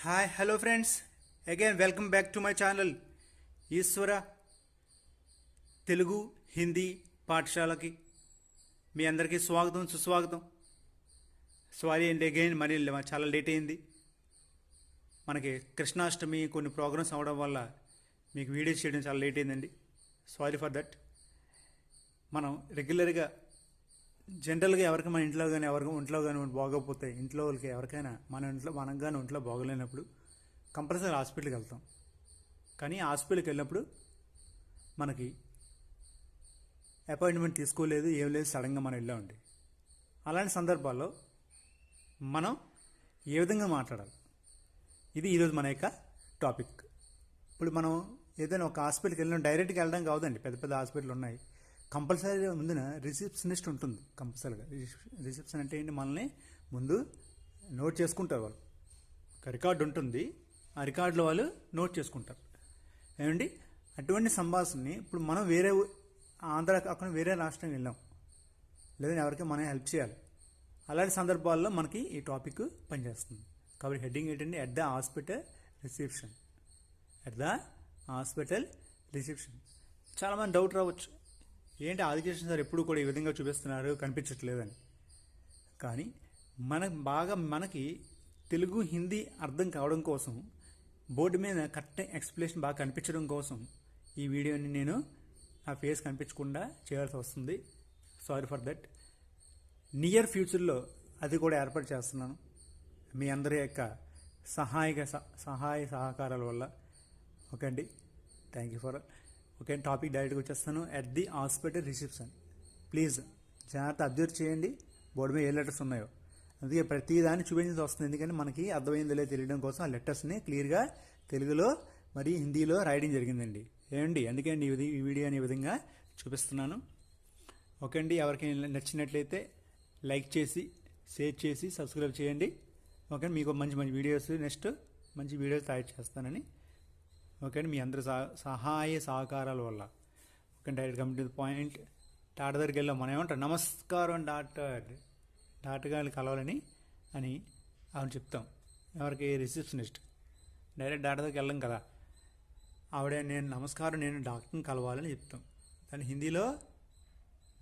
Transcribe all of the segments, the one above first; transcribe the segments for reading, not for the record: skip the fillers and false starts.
Hi hello friends, again welcome back to my channel Eshwara Telugu Hindi పాఠశాలకి మీ అందరికీ స్వాగతం సుస్వాగతం. సారీ అండి, అగైన్ మరి చాలా లేట్ అయింది. మనకి కృష్ణాష్టమి కొన్ని ప్రోగ్రామ్స్ అవ్వడం వల్ల మీకు వీడియోస్ చేయడం చాలా లేట్ అయిందండి. Sorry for that. మనం రెగ్యులర్గా జనరల్గా ఎవరికి మన ఇంట్లో కానీ ఒంట్లో కానీ బాగోకపోతే ఇంట్లో వాళ్ళకి ఎవరికైనా మనకు కానీ ఒంట్లో బాగోలేనప్పుడు కంపల్సరీ హాస్పిటల్కి వెళ్తాం. కానీ హాస్పిటల్కి వెళ్ళినప్పుడు మనకి అపాయింట్మెంట్ తీసుకోలేదు, ఏం లేదు, సడన్గా మనం వెళ్ళామండి. అలాంటి సందర్భాల్లో మనం ఏ విధంగా మాట్లాడాలి, ఇది ఈరోజు మన యొక్క టాపిక్. ఇప్పుడు మనం ఏదైనా ఒక హాస్పిటల్కి వెళ్ళినా డైరెక్ట్గా వెళ్ళడం కావద్దండి. పెద్ద పెద్ద హాస్పిటల్ ఉన్నాయి. కంపల్సరీ ముందున రిసెప్షనిస్ట్ ఉంటుంది. కంపల్సరీగా రిసెప్షన్ అంటే ఏంటి, మనల్ని ముందు నోట్ చేసుకుంటారు. వాళ్ళు ఒక రికార్డు ఉంటుంది, ఆ రికార్డులో వాళ్ళు నోట్ చేసుకుంటారు. ఏమండి, అటువంటి సంభాషణని ఇప్పుడు మనం వేరే ఆంధ్ర కాకుండా వేరే రాష్ట్రం వెళ్ళాం, లేదంటే ఎవరికి మనం హెల్ప్ చేయాలి. అలాంటి సందర్భాల్లో మనకి ఈ టాపిక్ పనిచేస్తుంది. కాబట్టి హెడ్డింగ్ ఏంటంటే at the hospital reception. At the hospital reception. చాలామంది డౌట్ రావచ్చు, ఏంటి ఆదికృష్ణ సార్ ఎప్పుడు కూడా ఈ విధంగా చూపిస్తున్నారు, కనిపించట్లేదని. కానీ మనకి తెలుగు హిందీ అర్థం కావడం కోసం, బోర్డు మీద కరెక్ట్ ఎక్స్ప్లెనేషన్ బాగా కనిపించడం కోసం ఈ వీడియోని నేను నా ఫేస్ కనిపించకుండా చేయాల్సి వస్తుంది. Sorry for that. నియర్ ఫ్యూచర్లో అది కూడా ఏర్పాటు చేస్తున్నాను మీ అందరి యొక్క సహాయ సహకారాల వల్ల. ఓకే అండి, thank you for. Okay, topic డైరెక్ట్గా వచ్చేస్తాను. At the hospital reception. Please జాగ్రత్త అబ్జర్వ్ చేయండి బోర్డు మీద ఏ లెటర్స్ ఉన్నాయో. అందుకే ప్రతి దాన్ని చూపించాల్సి వస్తుంది, ఎందుకంటే మనకి అర్థమైందో లేదో తెలియడం కోసం ఆ లెటర్స్ని క్లియర్గా తెలుగులో మరి హిందీలో రాయడం జరిగిందండి. ఏమండి, అందుకండి ఈ వీడియోని ఈ విధంగా చూపిస్తున్నాను. ఓకే అండి, ఎవరికైనా నచ్చినట్లయితే లైక్ చేసి షేర్ చేసి సబ్స్క్రైబ్ చేయండి. ఓకే, మీకు మంచి మంచి వీడియోస్ నెక్స్ట్ మంచి వీడియోస్ తయారు చేస్తానని. ఓకే అండి, మీ అందరి సహాయ సహకారాల వల్ల. Okay, direct come to the point. Doctor దగ్గరికి వెళ్ళాం, మనం ఏమంటాం, నమస్కారం డాక్టర్ గారిని కలవాలని అని ఆవిడ చెప్తాం. ఎవరికి? రిసెప్షనిస్ట్. డైరెక్ట్ డాక్టర్ దగ్గరికి వెళ్ళాం కదా, ఆవిడ నేను డాక్టర్ని కలవాలని చెప్తాం. దాని హిందీలో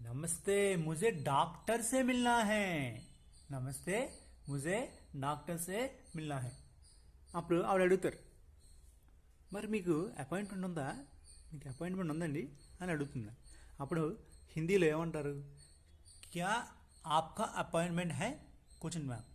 నమస్తే ముజే డాక్టర్ సే మిల్నా హై, నమస్తే ముజే డాక్టర్ సే మిల్నా హై. అప్పుడు ఆవిడ అడుగుతారు, మరి మీకు అపాయింట్మెంట్ ఉందా, మీకు అపాయింట్మెంట్ ఉందండి అని అడుగుతుంది. అప్పుడు హిందీలో ఏమంటారు, క్యా ఆప్కా అపాయింట్మెంట్ హై క్వశ్చన్ మ్యామ్.